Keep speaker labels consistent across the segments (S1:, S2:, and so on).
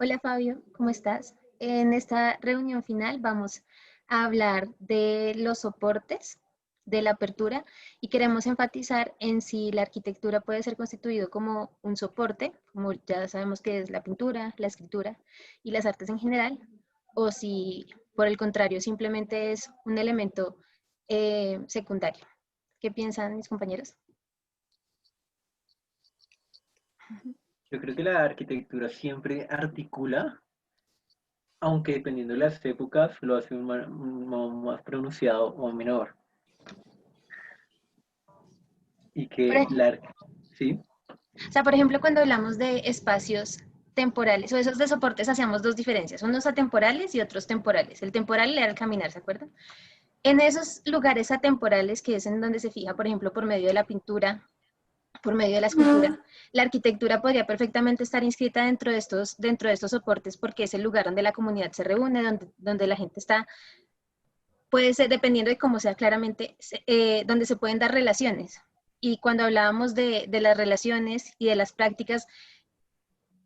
S1: Hola Fabio, ¿cómo estás? En esta reunión final vamos a hablar de los soportes de la apertura y queremos enfatizar en si la arquitectura puede ser constituido como un soporte, como ya sabemos que es la pintura, la escritura y las artes en general, o si por el contrario simplemente es un elemento secundario. ¿Qué piensan mis compañeros?
S2: Yo creo que la arquitectura siempre articula, aunque dependiendo de las épocas lo hace un modo más pronunciado o menor. Y
S1: Por
S2: que
S1: ej-
S2: la... ¿Sí?
S1: O sea, por ejemplo, cuando hablamos de espacios temporales o esos de soportes, hacíamos dos diferencias, unos atemporales y otros temporales. El temporal era el caminar, ¿se acuerdan? En esos lugares atemporales, que es en donde se fija, por ejemplo, por medio de la pintura, por medio de la escultura, la arquitectura podría perfectamente estar inscrita dentro de estos soportes porque es el lugar donde la comunidad se reúne, donde la gente está, puede ser, dependiendo de cómo sea claramente, donde se pueden dar relaciones. Y cuando hablábamos de las relaciones y de las prácticas,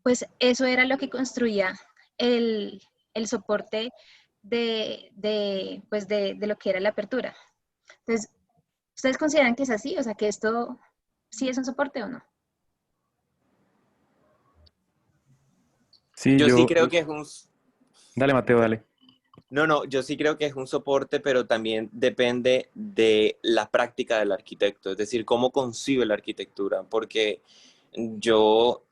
S1: pues eso era lo que construía el soporte de lo que era la apertura. Entonces, ¿ustedes consideran que es así? O sea, que esto sí es un soporte o no.
S3: Sí,
S4: Yo sí
S3: yo,
S4: creo que es un,
S3: dale Mateo, dale.
S4: no, no, yo sí creo que es un soporte, pero también depende de la práctica del arquitecto, es decir, cómo concibe la arquitectura, porque yo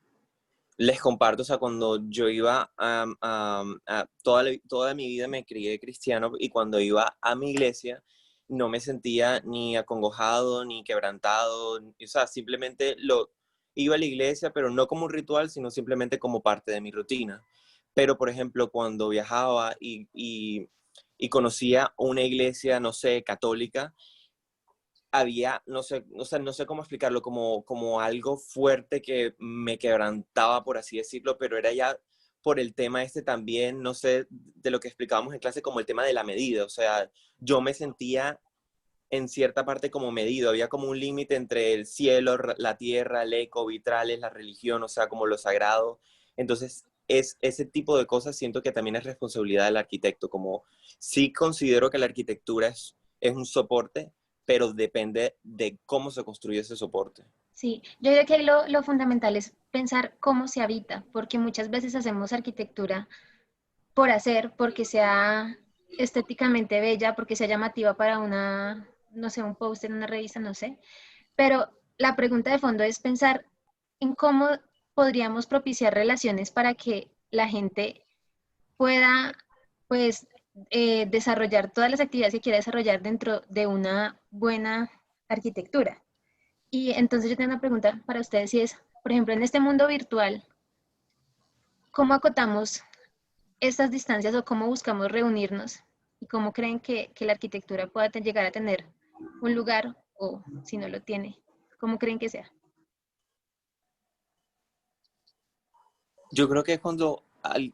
S4: les comparto, o sea, cuando yo iba toda mi vida me crié cristiano y cuando iba a mi iglesia no me sentía ni acongojado ni quebrantado, o sea, simplemente iba a la iglesia, pero no como un ritual, sino simplemente como parte de mi rutina. Pero, por ejemplo, cuando viajaba y conocía una iglesia, no sé, católica, había, no sé, o sea, no sé cómo explicarlo, como algo fuerte que me quebrantaba, por así decirlo, pero era ya por el tema este también, no sé, de lo que explicábamos en clase, como el tema de la medida, o sea, yo me sentía en cierta parte como medido, había como un límite entre el cielo, la tierra, el eco, vitrales, la religión, o sea, como lo sagrado. Entonces, es ese tipo de cosas siento que también es responsabilidad del arquitecto, como sí considero que la arquitectura es un soporte, pero depende de cómo se construye ese soporte.
S1: Sí, yo creo que lo fundamental es pensar cómo se habita, porque muchas veces hacemos arquitectura por hacer, porque sea estéticamente bella, porque sea llamativa para una, no sé, un post en una revista, no sé. Pero la pregunta de fondo es pensar en cómo podríamos propiciar relaciones para que la gente pueda, pues, desarrollar todas las actividades que quiera desarrollar dentro de una buena arquitectura. Y entonces yo tengo una pregunta para ustedes y es, por ejemplo, en este mundo virtual, ¿cómo acotamos estas distancias o cómo buscamos reunirnos? ¿Y cómo creen que la arquitectura pueda llegar a tener un lugar o si no lo tiene, cómo creen que sea?
S4: Yo creo que es cuando,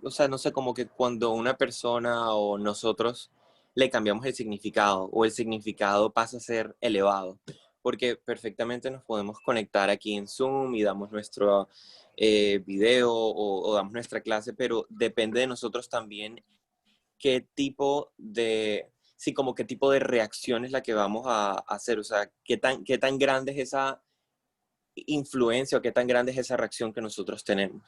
S4: o sea, no sé, como que cuando una persona o nosotros le cambiamos el significado o el significado pasa a ser elevado, porque perfectamente nos podemos conectar aquí en Zoom y damos nuestro video o damos nuestra clase, pero depende de nosotros también qué tipo de, sí, como qué tipo de reacción es la que vamos a hacer, o sea, qué tan grande es esa influencia o qué tan grande es esa reacción que nosotros tenemos.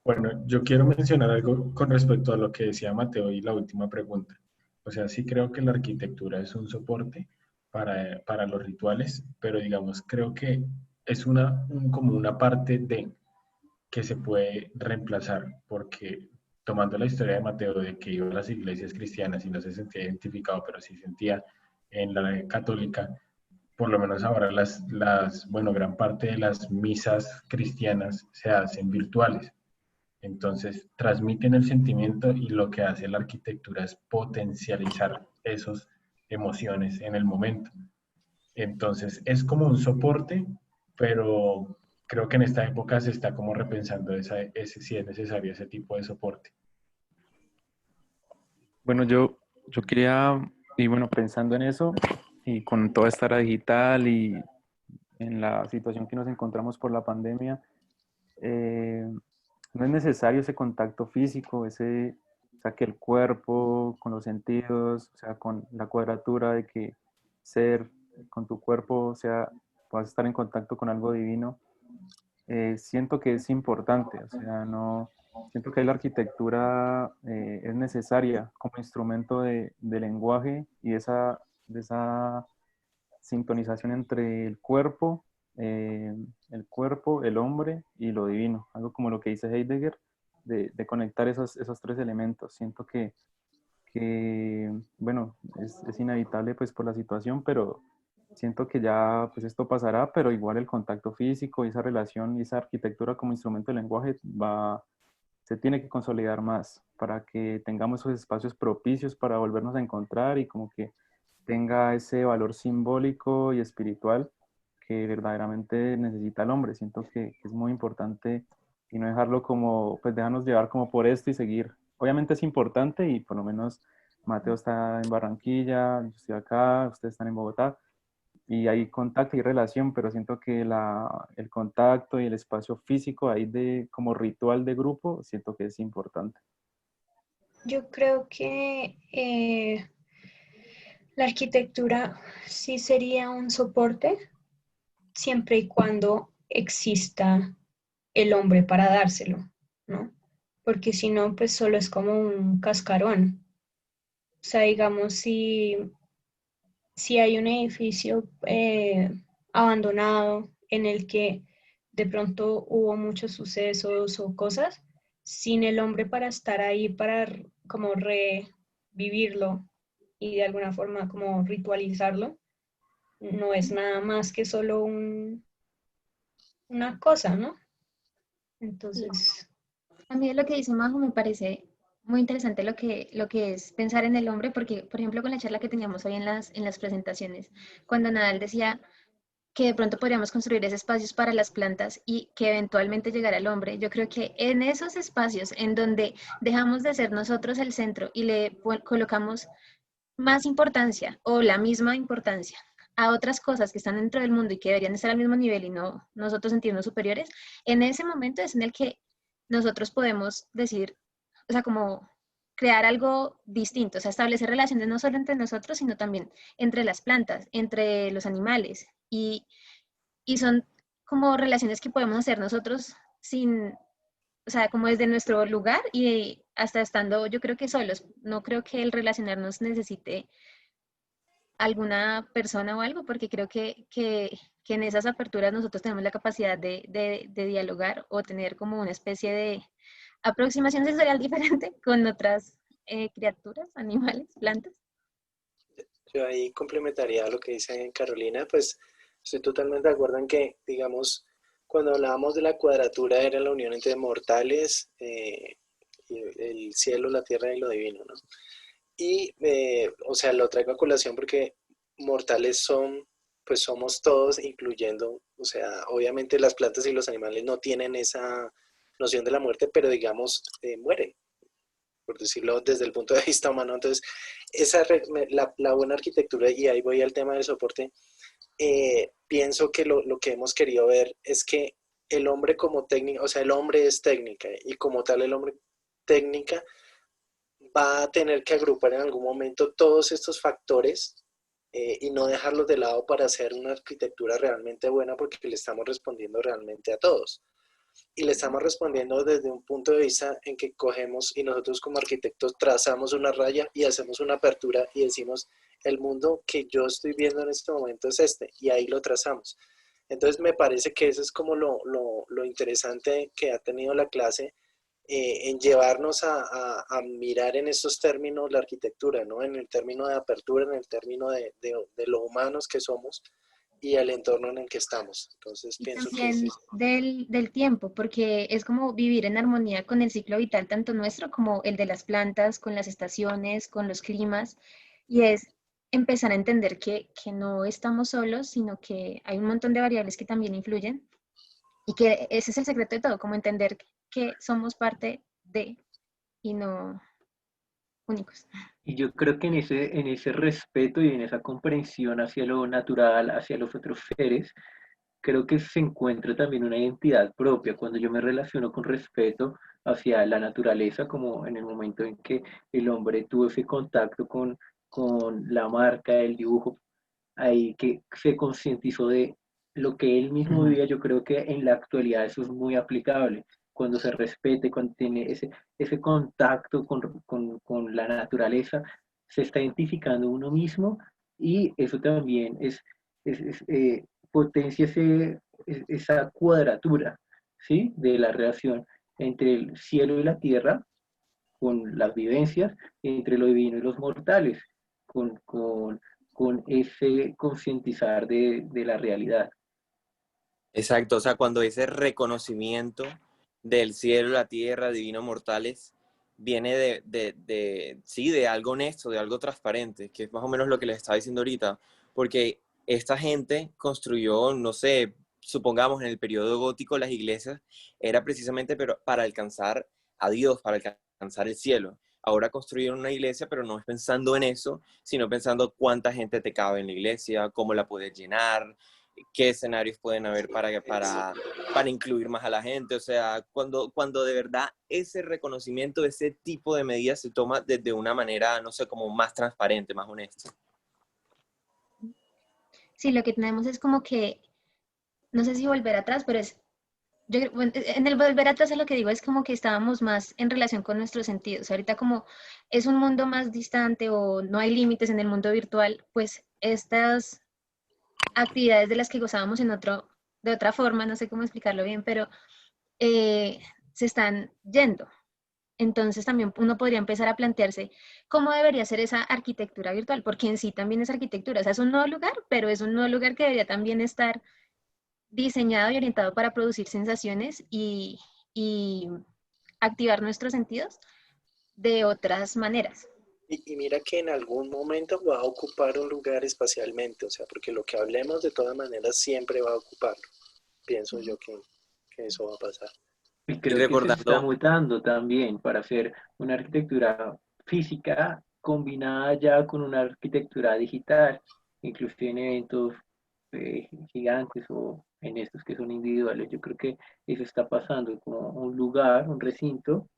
S5: Bueno, yo quiero mencionar algo con respecto a lo que decía Mateo y la última pregunta. O sea, sí creo que la arquitectura es un soporte para los rituales, pero digamos, creo que es como una parte de que se puede reemplazar, porque tomando la historia de Mateo de que iba a las iglesias cristianas y no se sentía identificado, pero sí sentía en la católica, por lo menos ahora bueno, gran parte de las misas cristianas se hacen virtuales. Entonces, transmiten el sentimiento y lo que hace la arquitectura es potencializar esas emociones en el momento. Entonces, es como un soporte, pero creo que en esta época se está como repensando si es necesario ese tipo de soporte.
S3: Bueno, yo quería, y bueno, pensando en eso, y con toda esta era digital y en la situación que nos encontramos por la pandemia, eh, no es necesario ese contacto físico, o sea, que el cuerpo, con los sentidos, o sea, con la cuadratura de que ser con tu cuerpo, o sea, puedas estar en contacto con algo divino, siento que es importante, o sea, no, siento que la arquitectura es necesaria como instrumento de lenguaje y de esa sintonización entre el cuerpo, el hombre y lo divino, algo como lo que dice Heidegger, de conectar esos tres elementos. Siento bueno, es inevitable pues por la situación, pero siento que ya pues esto pasará, pero igual el contacto físico y esa relación y esa arquitectura como instrumento de lenguaje se tiene que consolidar más para que tengamos esos espacios propicios para volvernos a encontrar y como que tenga ese valor simbólico y espiritual que verdaderamente necesita el hombre. Siento que es muy importante y no dejarlo como, pues dejarnos llevar como por esto y seguir. Obviamente es importante y por lo menos Mateo está en Barranquilla, yo estoy acá, ustedes están en Bogotá y hay contacto y relación, pero siento que el contacto y el espacio físico ahí como ritual de grupo, siento que es importante.
S6: Yo creo que la arquitectura sí sería un soporte siempre y cuando exista el hombre para dárselo, ¿no? Porque si no, pues solo es como un cascarón. O sea, digamos, si hay un edificio abandonado en el que de pronto hubo muchos sucesos o cosas, sin el hombre para estar ahí, para como revivirlo y de alguna forma como ritualizarlo, no es nada más que solo una cosa, ¿no? Entonces,
S1: A mí de lo que dice Majo me parece muy interesante lo que es pensar en el hombre, porque, por ejemplo, con la charla que teníamos hoy en las presentaciones, cuando Nadal decía que de pronto podríamos construir esos espacios para las plantas y que eventualmente llegara el hombre, yo creo que en esos espacios en donde dejamos de ser nosotros el centro y colocamos más importancia o la misma importancia a otras cosas que están dentro del mundo y que deberían estar al mismo nivel y no nosotros sentirnos superiores, en ese momento es en el que nosotros podemos decir, o sea, como crear algo distinto, o sea, establecer relaciones no solo entre nosotros, sino también entre las plantas, entre los animales. Y son como relaciones que podemos hacer nosotros sin, o sea, como desde nuestro lugar y hasta estando, yo creo que solos. No creo que el relacionarnos necesite alguna persona o algo, porque creo que en esas aperturas nosotros tenemos la capacidad de dialogar o tener como una especie de aproximación sensorial diferente con otras criaturas, animales, plantas.
S7: Yo ahí complementaría lo que dice Carolina, pues estoy totalmente de acuerdo en que, digamos, cuando hablábamos de la cuadratura era la unión entre mortales, el cielo, la tierra y lo divino, ¿no? Y, o sea, lo traigo a colación porque mortales son, pues somos todos, incluyendo, o sea, obviamente las plantas y los animales no tienen esa noción de la muerte, pero digamos, mueren, por decirlo desde el punto de vista humano. Entonces, la buena arquitectura, y ahí voy al tema del soporte, pienso que lo que hemos querido ver es que el hombre como técnica, o sea, el hombre es técnica, y como tal el hombre técnica va a tener que agrupar en algún momento todos estos factores y no dejarlos de lado para hacer una arquitectura realmente buena, porque le estamos respondiendo realmente a todos. Y le estamos respondiendo desde un punto de vista en que cogemos y nosotros como arquitectos trazamos una raya y hacemos una apertura y decimos, el mundo que yo estoy viendo en este momento es este, y ahí lo trazamos. Entonces me parece que eso es como lo interesante que ha tenido la clase, en llevarnos a mirar en estos términos la arquitectura, ¿no? En el término de apertura, en el término de lo humanos que somos y el entorno en el que estamos. Entonces
S1: Y
S7: pienso que
S1: también del tiempo, porque es como vivir en armonía con el ciclo vital, tanto nuestro como el de las plantas, con las estaciones, con los climas, y es empezar a entender que no estamos solos, sino que hay un montón de variables que también influyen y que ese es el secreto de todo, como entender que somos parte de y no únicos.
S2: Y yo creo que en ese respeto y en esa comprensión hacia lo natural, hacia los otros seres, creo que se encuentra también una identidad propia cuando yo me relaciono con respeto hacia la naturaleza, como en el momento en que el hombre tuvo ese contacto con la marca, el dibujo, ahí que se concientizó de lo que él mismo vivía. Yo creo que en la actualidad eso es muy aplicable, cuando se respete, cuando tiene ese contacto con la naturaleza, se está identificando uno mismo y eso también potencia esa cuadratura, ¿sí? De la relación entre el cielo y la tierra, con las vivencias, entre lo divino y los mortales, con ese concientizar de la realidad.
S4: Exacto, o sea, cuando ese reconocimiento del cielo, la tierra, divino, mortales, viene sí, de algo honesto, de algo transparente, que es más o menos lo que les estaba diciendo ahorita, porque esta gente construyó, no sé, supongamos en el periodo gótico las iglesias, era precisamente para alcanzar a Dios, para alcanzar el cielo. Ahora construyeron una iglesia, pero no es pensando en eso, sino pensando cuánta gente te cabe en la iglesia, cómo la puedes llenar, qué escenarios pueden haber para incluir más a la gente. O sea, cuando de verdad ese reconocimiento, ese tipo de medidas se toma desde una manera, no sé, como más transparente, más honesta.
S1: Sí, lo que tenemos es como que, no sé si volver atrás, pero bueno, en el volver atrás es lo que digo, es como que estábamos más en relación con nuestros sentidos. Ahorita como es un mundo más distante o no hay límites en el mundo virtual, pues estas actividades de las que gozábamos de otra forma, no sé cómo explicarlo bien, pero se están yendo. Entonces también uno podría empezar a plantearse cómo debería ser esa arquitectura virtual, porque en sí también es arquitectura, o sea, es un nuevo lugar, pero es un nuevo lugar que debería también estar diseñado y orientado para producir sensaciones y activar nuestros sentidos de otras maneras.
S7: Y mira que en algún momento va a ocupar un lugar espacialmente, o sea, porque lo que hablemos de todas maneras siempre va a ocuparlo. Pienso yo que eso va a pasar.
S2: Y
S4: Y
S2: creo que se está
S4: recordando,
S2: mutando también para hacer una arquitectura física combinada ya con una arquitectura digital, inclusive en eventos gigantes o en estos que son individuales. Yo creo que eso está pasando como un lugar, un recinto,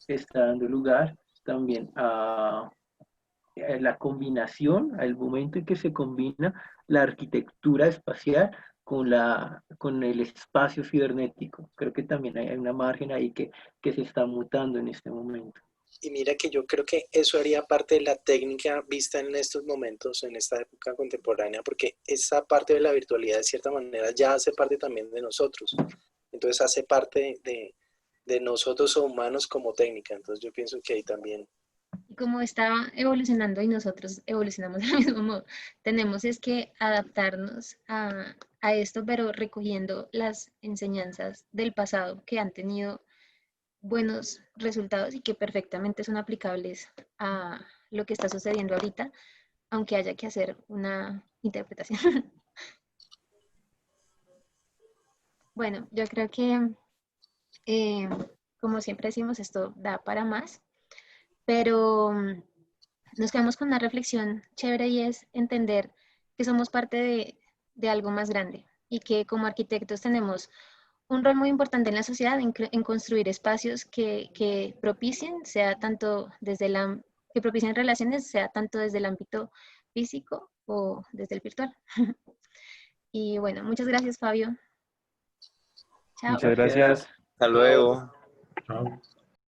S2: está dando lugar también a la combinación, al momento en que se combina la arquitectura espacial con el espacio cibernético. Creo que también hay una margen ahí que se está mutando en este momento.
S7: Y mira que yo creo que eso haría parte de la técnica vista en estos momentos, en esta época contemporánea, porque esa parte de la virtualidad de cierta manera ya hace parte también de nosotros. Entonces hace parte de nosotros humanos como técnica. Entonces yo pienso que ahí también.
S1: Y como está evolucionando y nosotros evolucionamos del mismo modo, tenemos es que adaptarnos a esto, pero recogiendo las enseñanzas del pasado que han tenido buenos resultados y que perfectamente son aplicables a lo que está sucediendo ahorita, aunque haya que hacer una interpretación. Bueno, yo creo que, eh, como siempre decimos, esto da para más, pero nos quedamos con una reflexión chévere y es entender que somos parte de algo más grande y que como arquitectos tenemos un rol muy importante en la sociedad en construir espacios que propicien, sea tanto desde que propicien relaciones, sea tanto desde el ámbito físico o desde el virtual. Y bueno, muchas gracias, Fabio. Chao.
S3: Muchas
S2: Gracias.
S3: gracias.
S4: hasta luego.
S5: Chao.